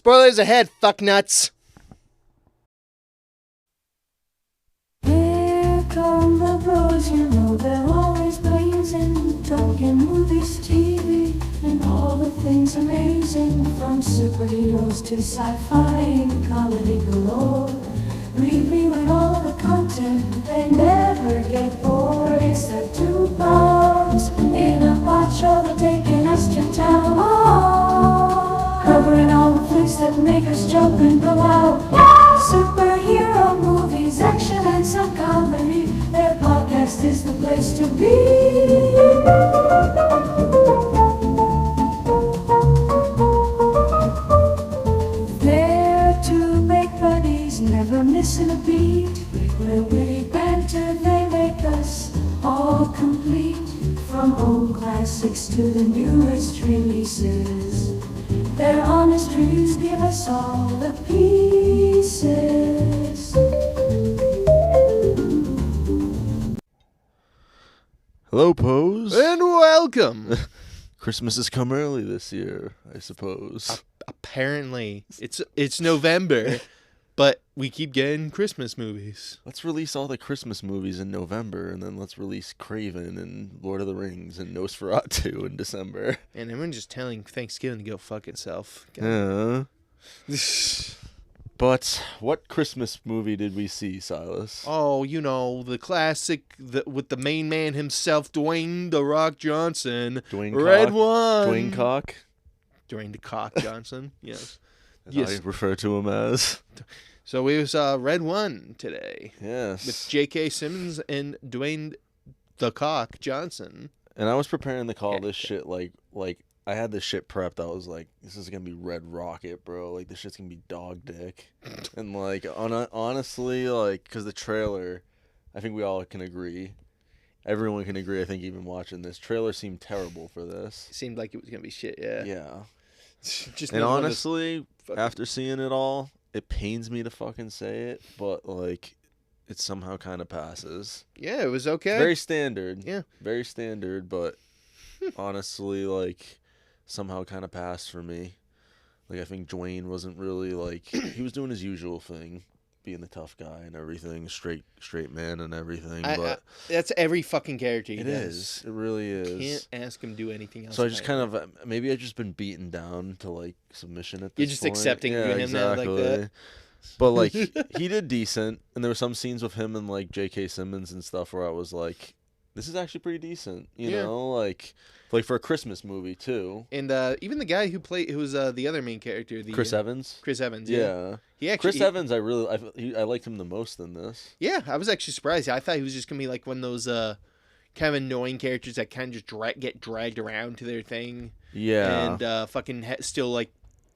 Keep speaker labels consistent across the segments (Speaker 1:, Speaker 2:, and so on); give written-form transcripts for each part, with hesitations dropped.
Speaker 1: Spoilers ahead, fucknuts.
Speaker 2: Here come the bros, you know they're always blazing, talking movies, TV, and all the things amazing, from superheroes to sci-fi and comedy galore. Read me with all the content, they never get bored. It's the two bros in a pod show, they're taking us to town. Oh, covering all the flicks that make us jump and go out. Superhero movies, action and some comedy. Their podcast is the place to be. They're two big buddies, never missing a beat. Their witty banter, they make us all complete. From old classics to the newest releases, their honest reviews give us all the pieces.
Speaker 3: Hello, Pose.
Speaker 1: And welcome.
Speaker 3: Christmas has come early this year, I suppose.
Speaker 1: Apparently, it's November, but we keep getting Christmas movies.
Speaker 3: Let's release all the Christmas movies in November, and then let's release Craven and Lord of the Rings and Nosferatu in December.
Speaker 1: And everyone's just telling Thanksgiving to go fuck itself.
Speaker 3: Yeah. But what Christmas movie did we see, Silas?
Speaker 1: Oh, you know, the classic with the main man himself, Dwayne "The Rock" Johnson.
Speaker 3: Dwayne
Speaker 1: Red
Speaker 3: Cock?
Speaker 1: One.
Speaker 3: Dwayne Cock?
Speaker 1: Dwayne the Cock Johnson, yes.
Speaker 3: As
Speaker 1: Yes.
Speaker 3: I refer to him as.
Speaker 1: So we saw Red One today
Speaker 3: Yes.
Speaker 1: with J.K. Simmons and Dwayne "The Cock" Johnson.
Speaker 3: And I was preparing to call this shit like I had this shit prepped. I was like, this is gonna be Red Rocket, bro. Like, this shit's gonna be dog dick. And like, honestly, like, because the trailer, I think we all can agree. Everyone can agree. I think even watching this trailer seemed terrible for this.
Speaker 1: It seemed like it was gonna be shit. Yeah.
Speaker 3: Yeah.
Speaker 1: Just
Speaker 3: And
Speaker 1: another one of
Speaker 3: honestly,
Speaker 1: fucking-
Speaker 3: after seeing it all, it pains me to fucking say it, but like, it somehow kind of passes.
Speaker 1: yeah, it was okay.
Speaker 3: Very standard.
Speaker 1: Yeah.
Speaker 3: Very standard, but honestly, like, somehow kind of passed for me. Like, I think Dwayne wasn't really, like, he was doing his usual thing, being the tough guy and everything, straight man and everything, but
Speaker 1: that's every fucking character he
Speaker 3: it
Speaker 1: does.
Speaker 3: is. It really is.
Speaker 1: Can't ask him to do anything else.
Speaker 3: So I just kind of, maybe I've just been beaten down to, like, submission at this
Speaker 1: You're just
Speaker 3: point.
Speaker 1: accepting
Speaker 3: Yeah,
Speaker 1: him now like
Speaker 3: exactly.
Speaker 1: that.
Speaker 3: But, like, he did decent, and there were some scenes with him and, like, J.K. Simmons and stuff where I was like, this is actually pretty decent, you
Speaker 1: Yeah.
Speaker 3: know? Like for a Christmas movie, too.
Speaker 1: And even the guy who was the other main character,
Speaker 3: Chris Evans?
Speaker 1: Chris Evans.
Speaker 3: Yeah.
Speaker 1: He actually.
Speaker 3: Chris Evans, I liked him the most in this.
Speaker 1: Yeah, I was actually surprised. I thought he was just gonna be like one of those kind of annoying characters that kind of just get dragged around to their thing.
Speaker 3: Yeah.
Speaker 1: And fucking still like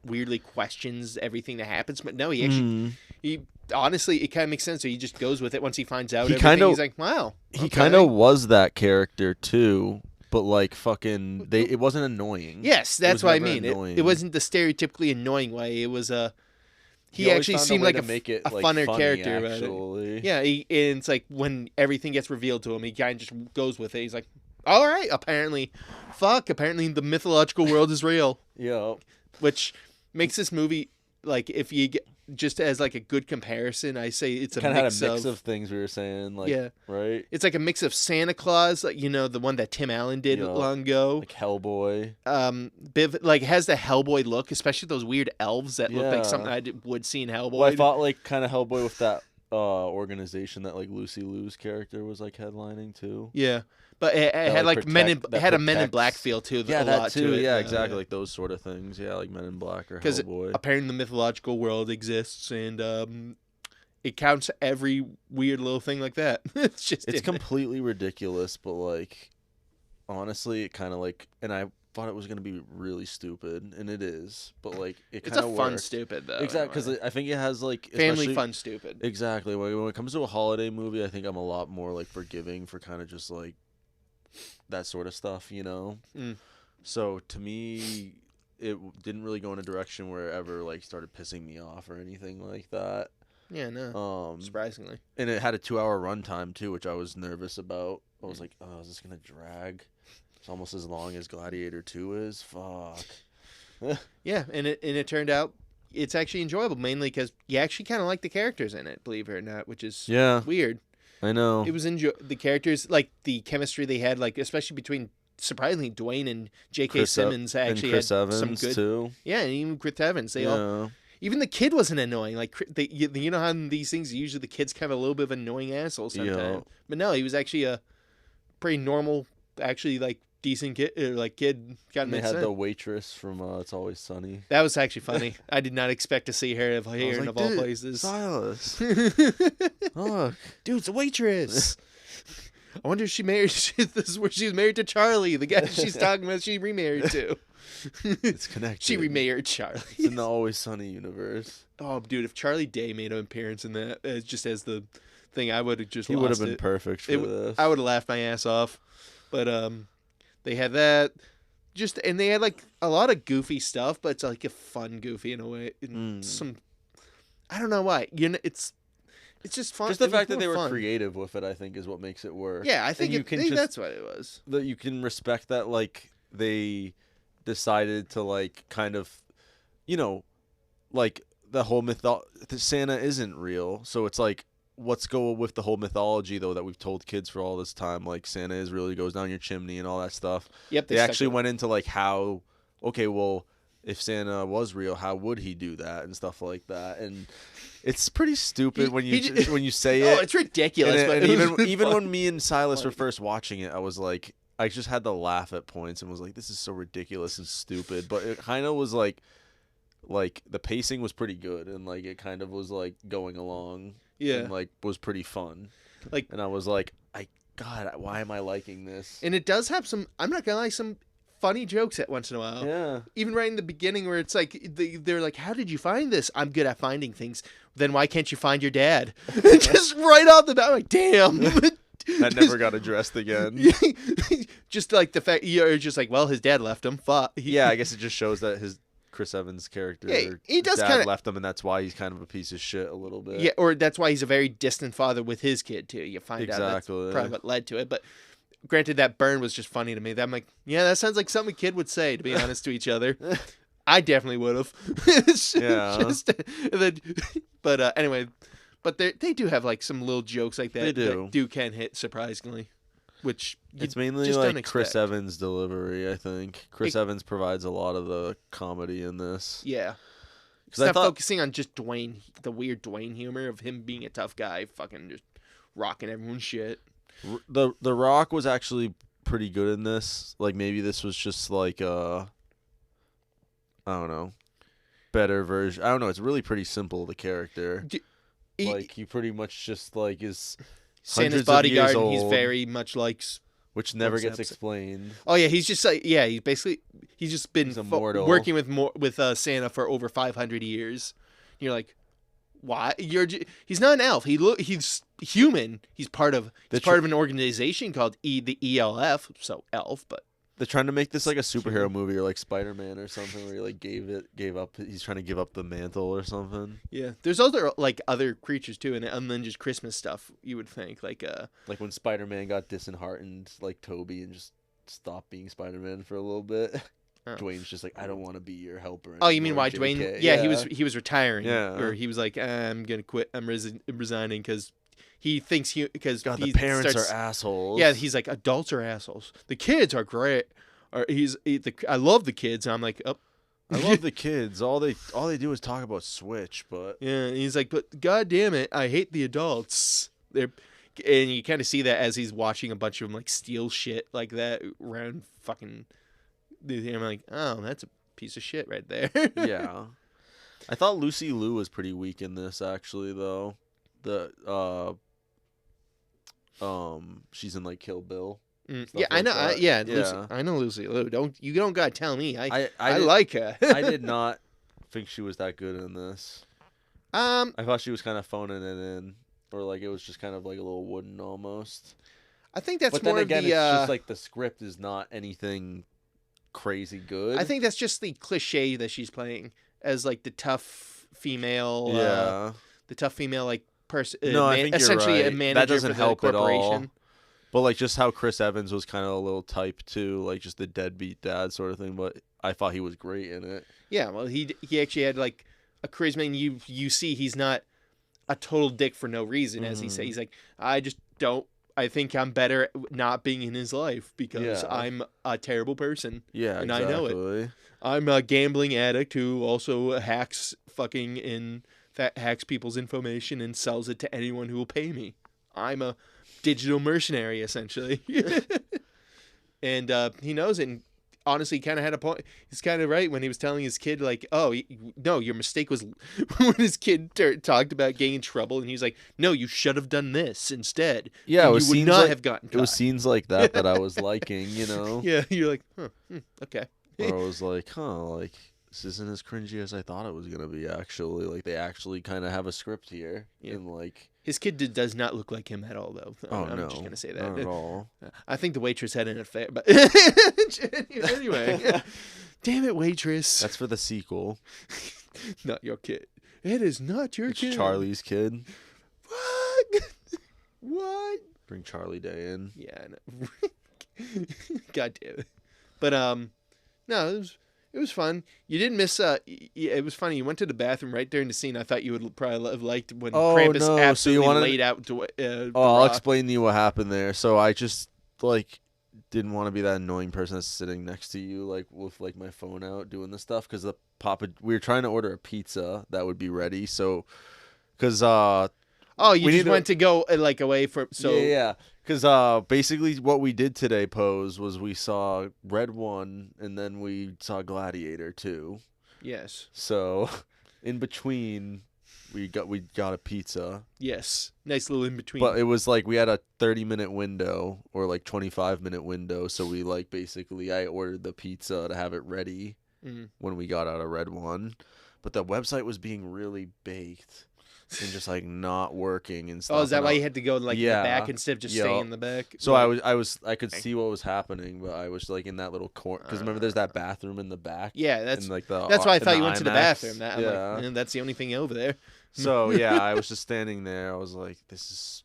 Speaker 1: weirdly questions everything that happens. But no, he actually he honestly it kind of makes sense. So he just goes with it once he finds out everything. He's like, wow.
Speaker 3: He
Speaker 1: okay.
Speaker 3: kind of was that character too, but like fucking it wasn't annoying.
Speaker 1: Yes,
Speaker 3: It
Speaker 1: that's
Speaker 3: was
Speaker 1: what I
Speaker 3: never
Speaker 1: mean.
Speaker 3: annoying.
Speaker 1: It wasn't the stereotypically annoying way. It was he
Speaker 3: always
Speaker 1: actually
Speaker 3: found a
Speaker 1: seemed
Speaker 3: way
Speaker 1: like
Speaker 3: to
Speaker 1: a
Speaker 3: make it, like,
Speaker 1: funner
Speaker 3: funny,
Speaker 1: character about it.
Speaker 3: actually.
Speaker 1: Yeah, and it's like when everything gets revealed to him, he kind of just goes with it. He's like, all right, apparently the mythological world is real.
Speaker 3: Yeah.
Speaker 1: Which makes this movie, like, if you get just as like a good comparison, I say it's a
Speaker 3: Kind of
Speaker 1: mix
Speaker 3: had a mix of things we were saying, like,
Speaker 1: Yeah.
Speaker 3: right?
Speaker 1: It's like a mix of Santa Claus, like, you know, the one that Tim Allen did
Speaker 3: Yeah.
Speaker 1: long ago.
Speaker 3: Like Hellboy.
Speaker 1: Like has the Hellboy look, especially those weird elves that look like
Speaker 3: Yeah.
Speaker 1: something I would see in Hellboy.
Speaker 3: Well, I thought like kind of Hellboy with that organization that like Lucy Liu's character was like headlining too.
Speaker 1: Yeah, but it had
Speaker 3: like,
Speaker 1: like Men in
Speaker 3: protect- that
Speaker 1: it had a Men in
Speaker 3: protects-
Speaker 1: Black feel too.
Speaker 3: Yeah,
Speaker 1: a
Speaker 3: that
Speaker 1: lot
Speaker 3: too.
Speaker 1: To it.
Speaker 3: Yeah, exactly. Like those sort of things. Yeah, like Men in Black or
Speaker 1: Because
Speaker 3: Hellboy.
Speaker 1: apparently the mythological world exists and it counts every weird little thing like that.
Speaker 3: It's completely ridiculous, but like honestly, it kind of like, and I thought it was gonna be really stupid, and it is, but like it
Speaker 1: It's
Speaker 3: kind
Speaker 1: a
Speaker 3: of
Speaker 1: fun stupid though.
Speaker 3: Exactly, because I think it has like
Speaker 1: family
Speaker 3: especially-
Speaker 1: fun stupid.
Speaker 3: Exactly. When it comes to a holiday movie, I think I'm a lot more like forgiving for kind of just like that sort of stuff, you know.
Speaker 1: Mm.
Speaker 3: So to me, it didn't really go in a direction where it ever like started pissing me off or anything like that.
Speaker 1: Yeah, no. Surprisingly.
Speaker 3: And it had a 2-hour runtime too, which I was nervous about. I was like, oh, is this gonna drag? It's almost as long as Gladiator 2 is. Fuck.
Speaker 1: Yeah, and it turned out it's actually enjoyable, mainly because you actually kind of like the characters in it, believe it or not, which is weird.
Speaker 3: I know.
Speaker 1: It was the characters, like the chemistry they had, like especially between surprisingly Dwayne and J.K. Simmons actually
Speaker 3: Chris
Speaker 1: had
Speaker 3: Evans
Speaker 1: some good
Speaker 3: too.
Speaker 1: Yeah, and even Chris Evans, they all. Even the kid wasn't annoying. Like you know how in these things usually the kid's kind of a little bit of an annoying asshole sometimes. Yeah. But no, he was actually a pretty normal, actually like decent kid. Kid.
Speaker 3: They had the waitress from It's Always Sunny.
Speaker 1: That was actually funny. I did not expect to see her here in of all places.
Speaker 3: Silas. Look,
Speaker 1: dude, it's a waitress. I wonder if she married. This is where she was married to Charlie, the guy she's talking about. She remarried to.
Speaker 3: It's connected.
Speaker 1: She remarried Charlie.
Speaker 3: It's in the Always Sunny universe.
Speaker 1: Oh, dude, if Charlie Day made an appearance in that, just as the thing, I would have just.
Speaker 3: He would have been perfect for this.
Speaker 1: I would have laughed my ass off, but they had that. And they had like a lot of goofy stuff, but it's like a fun goofy in a way. Some, I don't know why. It's just fun.
Speaker 3: Just the fact that they were creative with it, I think, is what makes it work.
Speaker 1: Yeah, I think that's what it was.
Speaker 3: That you can respect that, like they decided to like kind of, like the whole Santa isn't real, so it's like, let's go with the whole mythology though that we've told kids for all this time, like Santa is really goes down your chimney and all that stuff.
Speaker 1: Yep,
Speaker 3: they actually went into like how, okay, well, if Santa was real, how would he do that and stuff like that, and it's pretty stupid when you say it.
Speaker 1: Oh, it's ridiculous.
Speaker 3: And even when me and Silas were first watching it, I was like, I just had to laugh at points and was like, this is so ridiculous and stupid. But it kind of was like the pacing was pretty good and like it kind of was like going along.
Speaker 1: Yeah.
Speaker 3: And like was pretty fun. And I was like, God, why am I liking this?
Speaker 1: And it does have some, I'm not gonna lie, some funny jokes at once in a while.
Speaker 3: Yeah.
Speaker 1: Even right in the beginning where it's like they're like, how did you find this? I'm good at finding things. Then why can't you find your dad? Just right off the bat, I'm like, damn.
Speaker 3: That never got addressed again.
Speaker 1: Just like the fact you're just like, well, his dad left him. Fuck.
Speaker 3: Yeah, I guess it just shows that his Chris Evans' character,
Speaker 1: he does
Speaker 3: dad left him, and that's why he's kind of a piece of shit a little bit.
Speaker 1: Yeah, or that's why he's a very distant father with his kid too. You find out that's probably what led to it. But granted, that burn was just funny to me. That I'm like, yeah, that sounds like something a kid would say, to be honest, to each other. I definitely would have. But anyway, but they do have like some little jokes like that.
Speaker 3: They do.
Speaker 1: That can hit surprisingly, which
Speaker 3: it's mainly like Chris Evans' delivery. I think Chris Evans provides a lot of the comedy in this.
Speaker 1: Yeah, because I'm focusing on just Dwayne, the weird Dwayne humor of him being a tough guy, fucking just rocking everyone's shit.
Speaker 3: The Rock was actually pretty good in this. Like maybe this was just like I don't know, better version. I don't know. It's really pretty simple. The character, like he pretty much just like is
Speaker 1: Santa's bodyguard. And he's very much like,
Speaker 3: which never gets explained.
Speaker 1: Oh yeah, he's just like he's just been working with Santa for over 500 years. And you're like, why? He's not an elf. He's human. He's part of an organization called the ELF. So elf, but
Speaker 3: they're trying to make this like a superhero movie or like Spider-Man or something where he like gave up. He's trying to give up the mantle or something.
Speaker 1: Yeah, there's other creatures too, and then just Christmas stuff. You would think like
Speaker 3: when Spider-Man got disheartened, like Toby, and just stopped being Spider-Man for a little bit. Oh. Dwayne's just like, I don't want to be your helper anymore.
Speaker 1: Oh, you mean why Dwayne? Yeah, he was retiring.
Speaker 3: Yeah,
Speaker 1: or he was like, I'm gonna quit. I'm resigning because he thinks the
Speaker 3: parents are assholes.
Speaker 1: Yeah, he's like, adults are assholes. The kids are great. I love the kids. And I'm like, oh.
Speaker 3: I love the kids. All they do is talk about Switch, but
Speaker 1: yeah. And he's like, but God damn it, I hate the adults. And you kind of see that as he's watching a bunch of them like steal shit like that around fucking. I'm like, oh, that's a piece of shit right there.
Speaker 3: Yeah, I thought Lucy Liu was pretty weak in this actually, though. She's in like Kill Bill.
Speaker 1: Yeah, I know. Lucy, I know Lucy Liu. You don't gotta tell me. I like her.
Speaker 3: I did not think she was that good in this. I thought she was kind of phoning it in, or like it was just kind of like a little wooden almost.
Speaker 1: I think that's
Speaker 3: but
Speaker 1: more
Speaker 3: then again,
Speaker 1: of the.
Speaker 3: It's just like the script is not anything crazy good.
Speaker 1: I think that's just the cliche that she's playing as like the tough female.
Speaker 3: Yeah.
Speaker 1: The tough female like person.
Speaker 3: No, I think
Speaker 1: essentially
Speaker 3: you're right.
Speaker 1: A manager
Speaker 3: that doesn't
Speaker 1: for the
Speaker 3: help
Speaker 1: corporation.
Speaker 3: At all. But like just how Chris Evans was kind of a little type too, like just the deadbeat dad sort of thing. But I thought he was great in it.
Speaker 1: Yeah, well, he actually had like a charisma, and you see he's not a total dick for no reason, as he says. He's like, I think I'm better not being in his life because I'm a terrible person.
Speaker 3: Yeah,
Speaker 1: and
Speaker 3: exactly.
Speaker 1: I know it. I'm a gambling addict who also hacks people's information and sells it to anyone who will pay me. I'm a digital mercenary, essentially. And he knows it. And honestly, he kind of had a point. He's kind of right when he was telling his kid, like, oh, no, your mistake was when his kid talked about getting in trouble. And he was like, no, you should have done this instead.
Speaker 3: Yeah,
Speaker 1: and you would not have gotten caught.
Speaker 3: It was scenes like that I was liking, you know?
Speaker 1: Yeah, you're like, okay.
Speaker 3: Or I was like, like, this isn't as cringy as I thought it was going to be, actually. Like, they actually kind of have a script here. Yeah. And, like...
Speaker 1: His kid does not look like him at all, though. I'm just going to say that.
Speaker 3: Not at all.
Speaker 1: I think the waitress had an affair, but anyway. Damn it, waitress.
Speaker 3: That's for the sequel.
Speaker 1: Not your kid. It is not your kid.
Speaker 3: It's Charlie's kid.
Speaker 1: What?
Speaker 3: Bring Charlie Day in.
Speaker 1: Yeah, I know. God damn it. But, no, it was fun. You didn't miss. It was funny. You went to the bathroom right during the scene. I thought you would probably have liked when Krampus absolutely laid out.
Speaker 3: I'll explain to you what happened there. So I just didn't want to be that annoying person that's sitting next to you, with my phone out doing this stuff, because we were trying to order a pizza that would be ready. So, because
Speaker 1: you just went to go away from
Speaker 3: yeah. Because basically what we did today, was we saw Red 1, and then we saw Gladiator 2.
Speaker 1: Yes.
Speaker 3: So, in between, we got a pizza.
Speaker 1: Yes. Nice little in between.
Speaker 3: But it was we had a 30-minute window, or 25-minute window, so we basically I ordered the pizza to have it ready when we got out of Red 1. But the website was being really baked. And just not working and stuff.
Speaker 1: Oh, is that why you had to go in the back instead of just staying in the back?
Speaker 3: So I could see what was happening, but I was in that little corner, because remember there's that bathroom in the back.
Speaker 1: Yeah, that's why I thought you went to the bathroom. That's the only thing over there.
Speaker 3: So yeah, I was just standing there. I was like, this is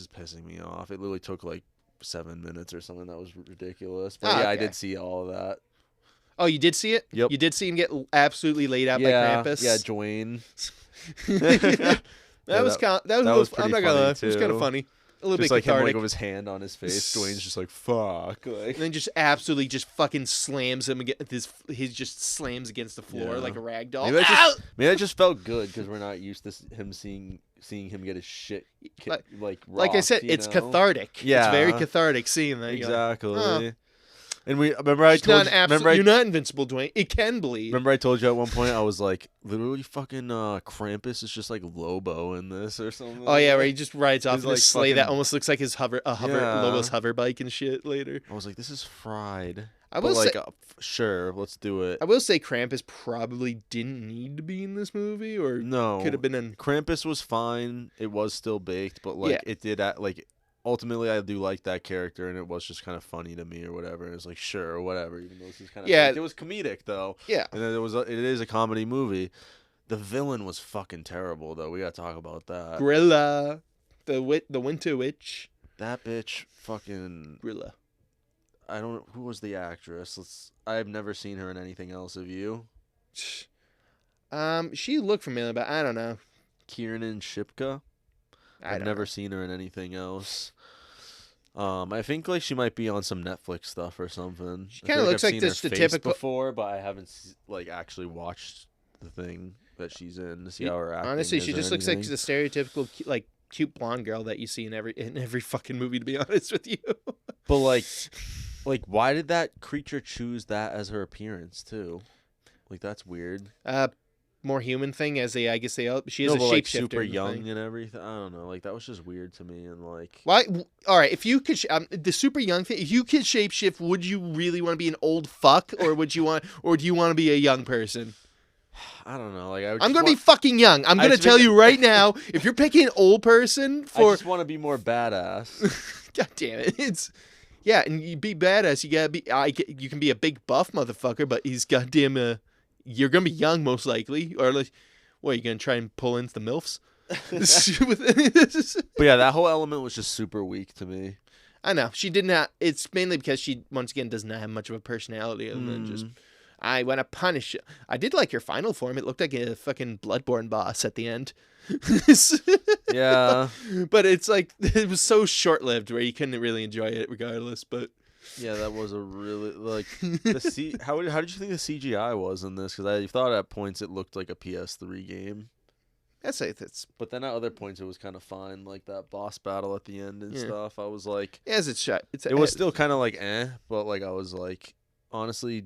Speaker 3: pissing me off. It literally took 7 minutes or something. That was ridiculous. But I did see all of that.
Speaker 1: Oh, you did see it?
Speaker 3: Yep.
Speaker 1: You did see him get absolutely laid out by Krampus?
Speaker 3: Yeah, Dwayne.
Speaker 1: That was I'm not gonna lie, it was kind of funny. A little
Speaker 3: just
Speaker 1: bit cathartic.
Speaker 3: Him with his hand on his face. Dwayne's just fuck.
Speaker 1: And then just absolutely just fucking slams him against he just slams against the floor like a rag doll.
Speaker 3: Maybe that just felt good, because we're not used to him seeing him get his shit rocked,
Speaker 1: like I said, it's cathartic. Yeah, it's very cathartic seeing that.
Speaker 3: Exactly. And you're
Speaker 1: not invincible, Dwayne. It can bleed.
Speaker 3: Remember I told you at one point, I was like, literally fucking Krampus is just Lobo in this or something.
Speaker 1: Oh yeah, where he just rides off in his sleigh that almost looks like his Lobo's hover bike and shit later.
Speaker 3: I was like, this is fried.
Speaker 1: I will say,
Speaker 3: sure, let's do it.
Speaker 1: I will say Krampus probably didn't need to be in this movie, or could have been in.
Speaker 3: Krampus was fine. It was still baked, but it did ultimately, I do like that character, and it was just kind of funny to me or whatever. It was sure, whatever, even though this is kind of... Yeah. It was comedic, though.
Speaker 1: Yeah.
Speaker 3: And then it is a comedy movie. The villain was fucking terrible, though. We got to talk about that.
Speaker 1: Grilla. The Winter Witch.
Speaker 3: That bitch fucking...
Speaker 1: Grilla.
Speaker 3: I don't... Who was the actress? I've never seen her in anything else. Have you?
Speaker 1: She looked familiar, but I don't know.
Speaker 3: Kiernan Shipka? I've never seen her in anything else. I think she might be on some Netflix stuff or something.
Speaker 1: She kind of looks like this the typical
Speaker 3: before, but I haven't actually watched the thing that she's in to see how her acting.
Speaker 1: Honestly, she just looks like the stereotypical cute blonde girl that you see in every fucking movie. To be honest with you,
Speaker 3: but why did that creature choose that as her appearance too? That's weird.
Speaker 1: More human thing, as I guess she is a shapeshifter.
Speaker 3: Super young and everything. I don't know. That was just weird to me. And
Speaker 1: why? All right, if you could, the super young thing. If you could shapeshift, would you really want to be an old fuck, or do you want to be a young person?
Speaker 3: I don't know.
Speaker 1: I'm gonna be fucking young. I'm gonna tell you right now. If you're picking an old person
Speaker 3: I just want to be more badass.
Speaker 1: God damn it! And you be badass. You gotta be. You can be a big buff motherfucker, but he's goddamn. You're gonna be young, most likely, or what? Are you gonna try and pull into the MILFs?
Speaker 3: But yeah, that whole element was just super weak to me.
Speaker 1: I know she did not. It's mainly because she once again does not have much of a personality, other than just. I want to punish you. I did like your final form. It looked like a fucking Bloodborne boss at the end.
Speaker 3: Yeah.
Speaker 1: But it's like, it was so short-lived where you couldn't really enjoy it regardless, but...
Speaker 3: Yeah, that was a really, like, how did you think the CGI was in this? Because I thought at points it looked like a PS3 game.
Speaker 1: I'd say it's...
Speaker 3: But then at other points it was kind of fine, like that boss battle at the end and stuff. I was like...
Speaker 1: As it's shot.
Speaker 3: It was still kind of like, but like I was like, honestly,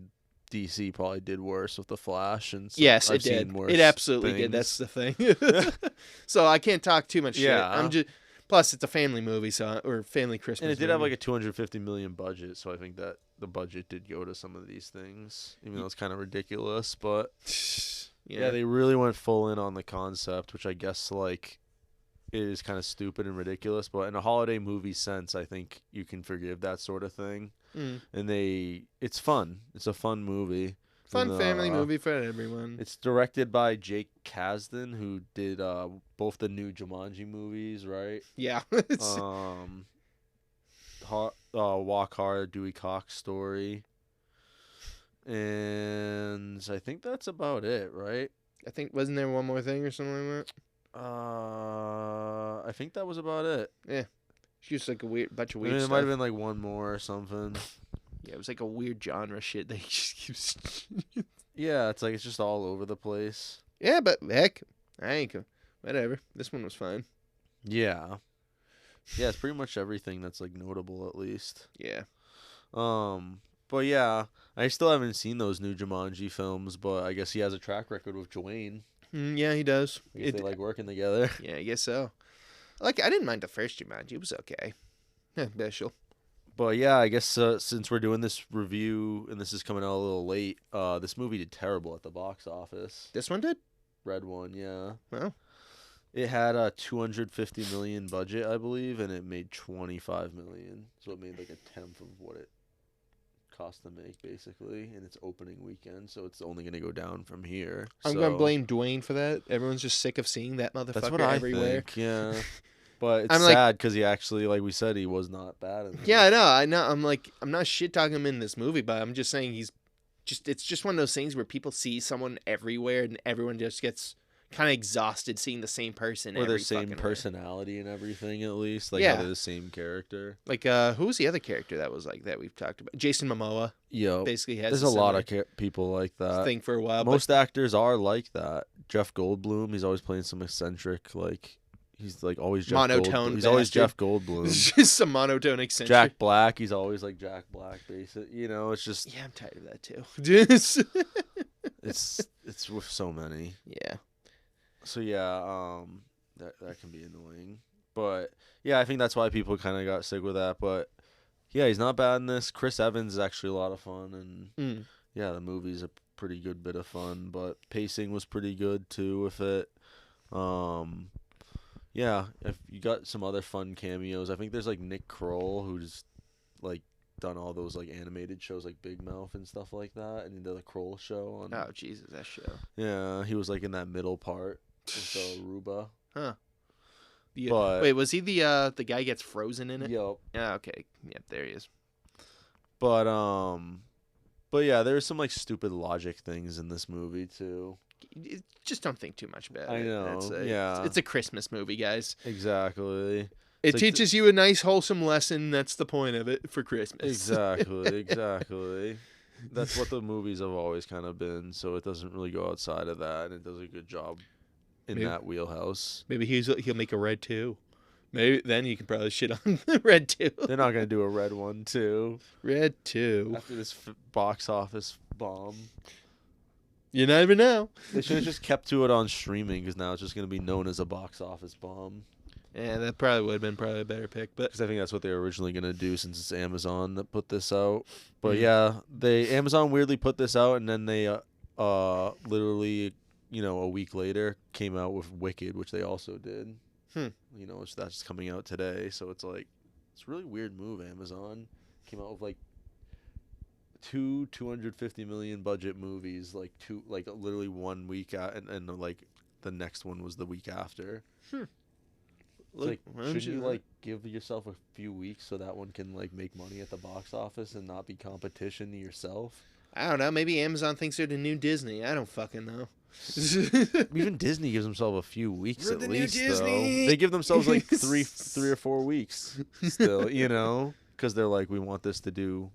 Speaker 3: DC probably did worse with the Flash. And
Speaker 1: yes,
Speaker 3: I've
Speaker 1: it did.
Speaker 3: seen worse
Speaker 1: It absolutely
Speaker 3: things.
Speaker 1: did. That's the thing. So I can't talk too much shit. I'm just... Plus, it's a family movie, or family Christmas movie.
Speaker 3: And it did have like a $250 million budget, so I think that the budget did go to some of these things, even though it's kind of ridiculous. But yeah, they really went full in on the concept, which I guess like it is kind of stupid and ridiculous. But in a holiday movie sense, I think you can forgive that sort of thing. And it's fun. It's a fun movie.
Speaker 1: Fun family movie for everyone.
Speaker 3: It's directed by Jake Kasdan, who did both the new Jumanji movies, right?
Speaker 1: Yeah.
Speaker 3: Walk Hard, Dewey Cox Story. And I think that's about it, right?
Speaker 1: I think, wasn't there one more thing or something like that?
Speaker 3: I think that was about it.
Speaker 1: Yeah. It's just like a bunch of weird
Speaker 3: It
Speaker 1: stuff.
Speaker 3: might have been like one more or something.
Speaker 1: Yeah, it was like a weird genre shit that he just keeps...
Speaker 3: Yeah, it's like it's just all over the place.
Speaker 1: Yeah, but heck, whatever. This one was fine.
Speaker 3: Yeah. Yeah, it's pretty much everything that's like notable at least.
Speaker 1: Yeah.
Speaker 3: But yeah, I still haven't seen those new Jumanji films, but I guess he has a track record with Dwayne.
Speaker 1: Yeah, he does.
Speaker 3: I guess they like working together.
Speaker 1: Yeah, I guess so. I didn't mind the first Jumanji. It was okay. Yeah, special.
Speaker 3: But yeah, I guess since we're doing this review and this is coming out a little late, this movie did terrible at the box office.
Speaker 1: This one did?
Speaker 3: Red One, yeah.
Speaker 1: Well,
Speaker 3: it had a $250 million budget, I believe, and it made $25 million. So it made like a tenth of what it cost to make, basically, in its opening weekend. So it's only going to go down from here.
Speaker 1: I'm going to blame Dwayne for that. Everyone's just sick of seeing that motherfucker
Speaker 3: That's what I
Speaker 1: everywhere.
Speaker 3: think, yeah. But it's sad because he actually, like we said, he was not bad.
Speaker 1: Yeah, I know. I'm not shit talking him in this movie, but I'm just saying it's just one of those things where people see someone everywhere and everyone just gets kind of exhausted seeing the same person.
Speaker 3: Or their same personality and everything, at least. Like,
Speaker 1: yeah.
Speaker 3: They're the same character.
Speaker 1: Like, who was the other character that was like that we've talked about? Jason Momoa.
Speaker 3: Yo,
Speaker 1: basically has
Speaker 3: there's a lot of people like that.
Speaker 1: Thing for a while.
Speaker 3: Most actors are like that. Jeff Goldblum, he's always playing some eccentric, like... He's like always Jeff
Speaker 1: monotone.
Speaker 3: He's always Jeff Goldblum.
Speaker 1: It's just some monotone eccentric.
Speaker 3: Jack Black. He's always like Jack Black, basically. You know, it's just.
Speaker 1: Yeah, I'm tired of that too.
Speaker 3: it's with so many.
Speaker 1: Yeah.
Speaker 3: So yeah, that can be annoying, but yeah, I think that's why people kind of got sick with that. But yeah, he's not bad in this. Chris Evans is actually a lot of fun, and yeah, the movie's a pretty good bit of fun. But pacing was pretty good too with it. Yeah, if you got some other fun cameos, I think there's like Nick Kroll, who's like done all those like animated shows like Big Mouth and stuff like that, and he did the Kroll show on.
Speaker 1: Oh Jesus, that show.
Speaker 3: Yeah, he was like in that middle part with Aruba.
Speaker 1: Huh. Yeah.
Speaker 3: But
Speaker 1: wait, was he the guy who gets frozen in it?
Speaker 3: Yep.
Speaker 1: Yeah. Okay. Yep. There he is.
Speaker 3: But yeah, there's some like stupid logic things in this movie too.
Speaker 1: Just don't think too much about it.
Speaker 3: I know.
Speaker 1: Yeah. It's a Christmas movie, guys.
Speaker 3: Exactly.
Speaker 1: It teaches you a nice, wholesome lesson. That's the point of it for Christmas.
Speaker 3: Exactly. That's what the movies have always kind of been. So it doesn't really go outside of that, and it does a good job in that wheelhouse.
Speaker 1: Maybe he'll make a Red 2. Maybe then you can probably shit on Red 2.
Speaker 3: They're not gonna do a Red 1 too.
Speaker 1: Red 2
Speaker 3: after this box office bomb.
Speaker 1: You never know.
Speaker 3: They should have just kept to it on streaming, because now it's just going to be known as a box office bomb.
Speaker 1: Yeah, that probably would have been a better pick. But
Speaker 3: because I think that's what they were originally going to do, since it's Amazon that put this out. But yeah, Amazon weirdly put this out, and then they literally, a week later came out with Wicked, which they also did. That's coming out today. So it's like, it's a really weird move. Amazon came out with like two $250 million budget movies, literally 1 week out, and like the next one was the week after. Like, should you like give yourself a few weeks so that one can like make money at the box office and not be competition to yourself?
Speaker 1: I don't know. Maybe Amazon thinks they're the new Disney. I don't fucking know.
Speaker 3: Even Disney gives themselves a few weeks
Speaker 1: We're
Speaker 3: at
Speaker 1: the new
Speaker 3: least, though.
Speaker 1: Disney.
Speaker 3: They give themselves like three or 4 weeks still, you know, because they're like, we want this to do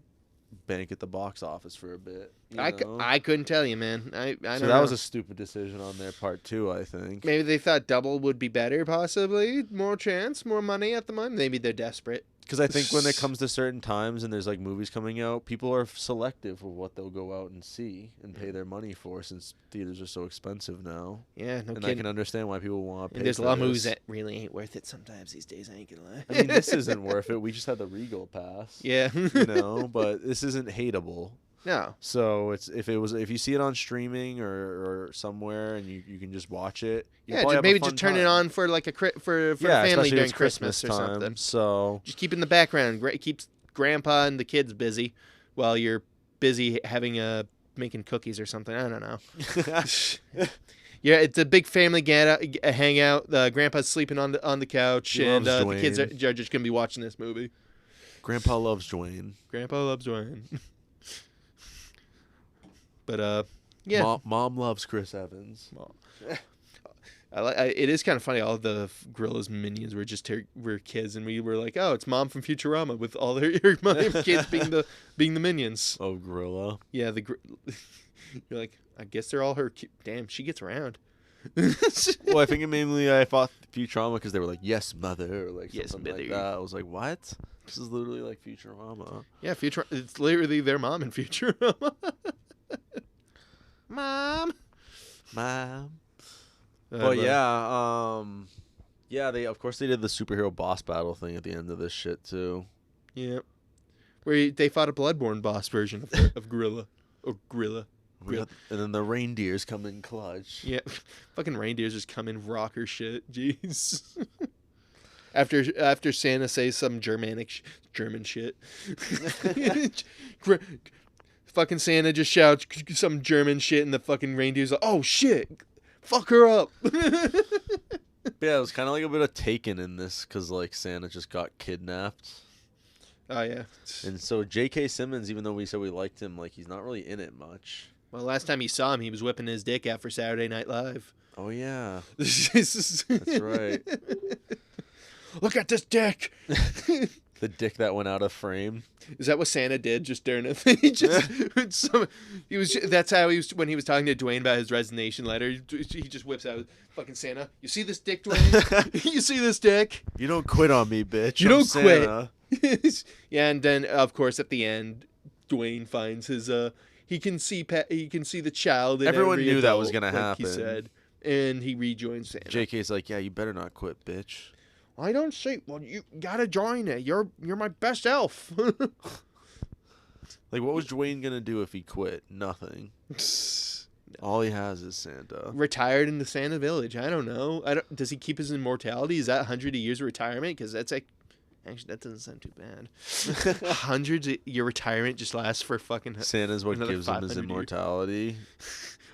Speaker 3: bank at the box office for a bit.
Speaker 1: I couldn't tell you, man. I don't know.
Speaker 3: So that was a stupid decision on their part too, I think.
Speaker 1: Maybe they thought double would be better, possibly. More chance, more money at the moment. Maybe they're desperate.
Speaker 3: Because I think when it comes to certain times and there's like movies coming out, people are selective of what they'll go out and see and pay their money for, since theaters are so expensive now.
Speaker 1: Yeah, no
Speaker 3: and
Speaker 1: kidding.
Speaker 3: I can understand why people want to pay.
Speaker 1: And there's
Speaker 3: for
Speaker 1: a lot of
Speaker 3: this.
Speaker 1: movies that really ain't worth it sometimes these days. I ain't gonna lie.
Speaker 3: I mean, this isn't worth it. We just had the Regal pass.
Speaker 1: Yeah.
Speaker 3: You know, but this isn't hateable.
Speaker 1: No.
Speaker 3: So it's if you see it on streaming or somewhere and you can just watch it.
Speaker 1: Yeah, maybe just turn it on for like for family during Christmas or
Speaker 3: time,
Speaker 1: something.
Speaker 3: So
Speaker 1: just keep it in the background. Keeps Grandpa and the kids busy while you're busy making cookies or something. I don't know. Yeah, it's a big family hangout. Grandpa's sleeping on the couch, and the kids are just gonna be watching this movie.
Speaker 3: Grandpa loves Dwayne.
Speaker 1: Grandpa loves Dwayne. But yeah,
Speaker 3: Mom loves Chris Evans.
Speaker 1: It is kind of funny. All of the Gorilla's minions were kids, and we were like, "Oh, it's Mom from Futurama with all their kids being the minions."
Speaker 3: Oh, Gorilla.
Speaker 1: Yeah, you're like, I guess they're all her. Damn, she gets around.
Speaker 3: Well, I think mainly I thought Futurama because they were like, "Yes, mother," or like
Speaker 1: yes,
Speaker 3: something like that. I was like, "What? This is literally like Futurama."
Speaker 1: Yeah, it's literally their mom in Futurama. Mom.
Speaker 3: But yeah, they of course they did the superhero boss battle thing at the end of this shit too.
Speaker 1: Yeah, where they fought a Bloodborne boss version of Gorilla or Gorilla.
Speaker 3: And then the reindeers come in clutch.
Speaker 1: Yeah, fucking reindeers just come in rocker shit. Jeez. After Santa says some German shit. Fucking Santa just shouts some German shit, and the fucking reindeer's like, "Oh shit, fuck her up."
Speaker 3: Yeah, it was kind of like a bit of Taken in this, because like Santa just got kidnapped.
Speaker 1: Oh yeah.
Speaker 3: And so J.K. Simmons, even though we said we liked him, like he's not really in it much.
Speaker 1: Well, last time you saw him, he was whipping his dick out for Saturday Night Live.
Speaker 3: Oh yeah, that's right.
Speaker 1: Look at this dick.
Speaker 3: The dick that went out of frame.
Speaker 1: Is that what Santa did just during a thing? That's how he was when he was talking to Dwayne about his resignation letter. He just whips out fucking Santa. You see this dick, Dwayne? You see this dick?
Speaker 3: You don't quit on me, bitch.
Speaker 1: You don't
Speaker 3: Santa.
Speaker 1: Quit. Yeah, and then of course at the end, Dwayne finds his he can see the child. In
Speaker 3: Everyone knew
Speaker 1: adult,
Speaker 3: that was gonna happen.
Speaker 1: He said, and he rejoins Santa.
Speaker 3: JK's like, yeah, you better not quit, bitch.
Speaker 1: I don't see. Well, you gotta join it. You're my best elf.
Speaker 3: Like, what was Dwayne gonna do if he quit? Nothing. All he has is Santa.
Speaker 1: Retired in the Santa Village. I don't know. Does he keep his immortality? Is that 100 years of retirement? Because that's like, actually, that doesn't sound too bad. Your retirement just lasts for fucking.
Speaker 3: Santa's what gives him his immortality.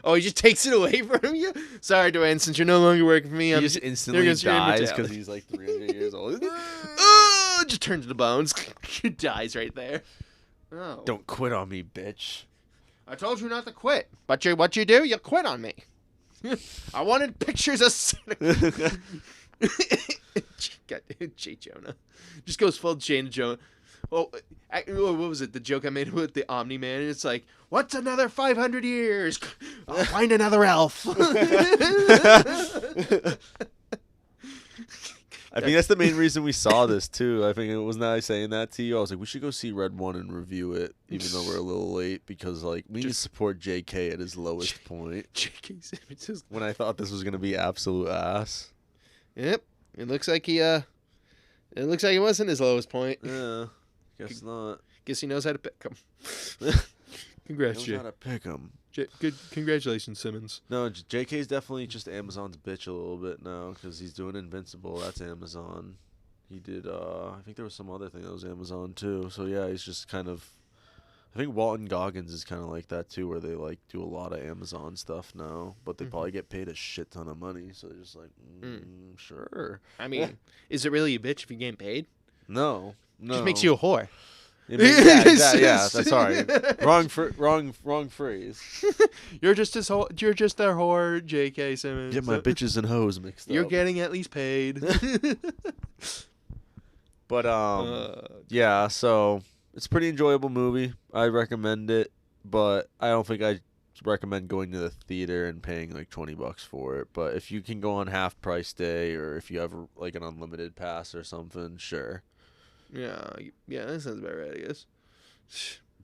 Speaker 1: Oh, he just takes it away from you? Sorry, Dwayne, since you're no longer working for me,
Speaker 3: he just instantly dies because he's like 300 years old.
Speaker 1: Just turns to bones. He dies right there. Oh.
Speaker 3: Don't quit on me, bitch.
Speaker 1: I told you not to quit. But what you do, you quit on me. I wanted pictures of Santa. J. Jonah. Just goes full Jane Jonah. Well, what was it? The joke I made with the Omni-Man? And it's like, what's another 500 years? I'll find another elf.
Speaker 3: I think that's the main reason we saw this, too. I think it wasn't I saying that to you. I was like, we should go see Red 1 and review it, even though we're a little late, because like we need to support JK at his lowest point.
Speaker 1: JK Simmons.
Speaker 3: When I thought this was going to be absolute ass.
Speaker 1: Yep. It looks like he wasn't his lowest point.
Speaker 3: Yeah. Guess not.
Speaker 1: Guess he knows how to pick him. Congrats, Jay.
Speaker 3: Knows how to pick him.
Speaker 1: Good. Congratulations, Simmons.
Speaker 3: No, JK's definitely just Amazon's bitch a little bit now because he's doing Invincible. That's Amazon. He did. I think there was some other thing that was Amazon too. So yeah, he's just kind of. I think Walton Goggins is kind of like that too, where they like do a lot of Amazon stuff now, but they probably get paid a shit ton of money, so they're just like, sure.
Speaker 1: I mean, is it really a bitch if you get paid?
Speaker 3: No.
Speaker 1: Just makes you a whore.
Speaker 3: Yeah, exactly. Yeah, that's sorry. Wrong phrase.
Speaker 1: You're just their whore, J.K. Simmons.
Speaker 3: Get my bitches and hoes mixed up.
Speaker 1: You're getting at least paid.
Speaker 3: But yeah, so it's a pretty enjoyable movie. I recommend it, but I don't think I recommend going to the theater and paying like $20 for it. But if you can go on half price day, or if you have like an unlimited pass or something, sure.
Speaker 1: Yeah, that sounds about right, I guess.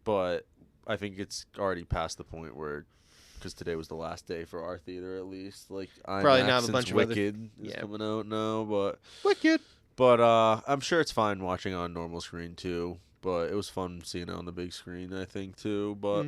Speaker 3: But I think it's already past the point where, because today was the last day for our theater at least. Like
Speaker 1: probably
Speaker 3: IMAX,
Speaker 1: not a bunch
Speaker 3: since
Speaker 1: of
Speaker 3: Wicked is coming out now, but
Speaker 1: Wicked.
Speaker 3: But I'm sure it's fine watching on normal screen too. But it was fun seeing it on the big screen, I think too. But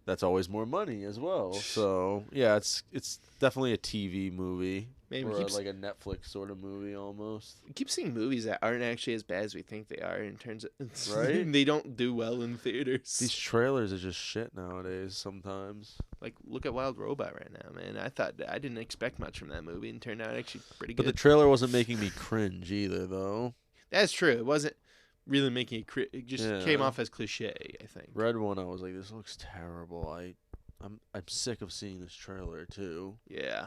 Speaker 3: that's always more money as well. So yeah, it's definitely a TV movie.
Speaker 1: Maybe
Speaker 3: or like a Netflix sort of movie almost.
Speaker 1: We keep seeing movies that aren't actually as bad as we think they are in terms of
Speaker 3: right.
Speaker 1: They don't do well in theaters.
Speaker 3: These trailers are just shit nowadays. Sometimes.
Speaker 1: Like, look at Wild Robot right now, man. I didn't expect much from that movie, and turned out actually pretty good.
Speaker 3: But the trailer wasn't making me cringe either, though.
Speaker 1: That's true. It wasn't really making it just came off as cliche, I think.
Speaker 3: Red One, I was like, this looks terrible. I'm sick of seeing this trailer too.
Speaker 1: Yeah.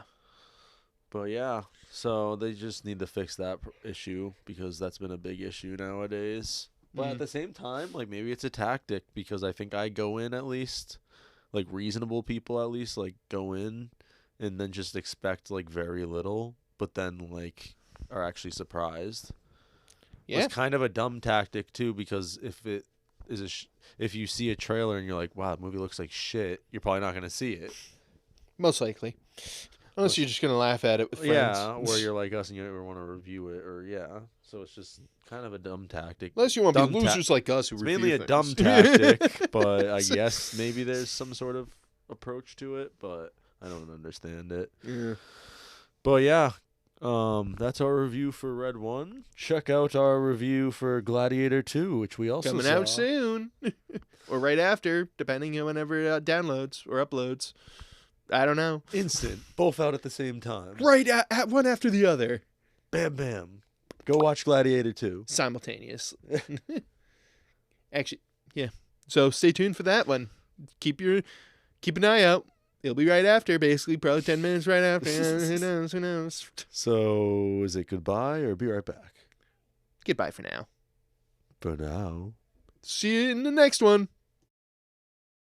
Speaker 3: But yeah, so they just need to fix that issue, because that's been a big issue nowadays. But at the same time, like, maybe it's a tactic, because I think I go in at least, like, reasonable people at least, like, go in and then just expect, like, very little, but then, like, are actually surprised. Yeah. It's kind of a dumb tactic too, because if it is if you see a trailer and you're like, wow, the movie looks like shit, you're probably not going to see it.
Speaker 1: Most likely. Unless you're just going to laugh at it with friends.
Speaker 3: Yeah, or you're like us and you never want to review it, or so it's just kind of a dumb tactic.
Speaker 1: Unless you want to be losers like us who review
Speaker 3: mainly
Speaker 1: things.
Speaker 3: A dumb tactic, but I guess maybe there's some sort of approach to it, but I don't understand it.
Speaker 1: Yeah.
Speaker 3: But yeah, that's our review for Red 1. Check out our review for Gladiator 2, which we also
Speaker 1: coming out soon. Or right after, depending on whenever it downloads or uploads. I don't know.
Speaker 3: Instant. Both out at the same time.
Speaker 1: Right at one after the other.
Speaker 3: Bam, bam. Go watch Gladiator 2.
Speaker 1: Simultaneous. Actually, yeah. So stay tuned for that one. Keep an eye out. It'll be right after, basically, probably 10 minutes right after. Who knows?
Speaker 3: So, is it goodbye or be right back?
Speaker 1: Goodbye for now.
Speaker 3: For now.
Speaker 1: See you in the next one.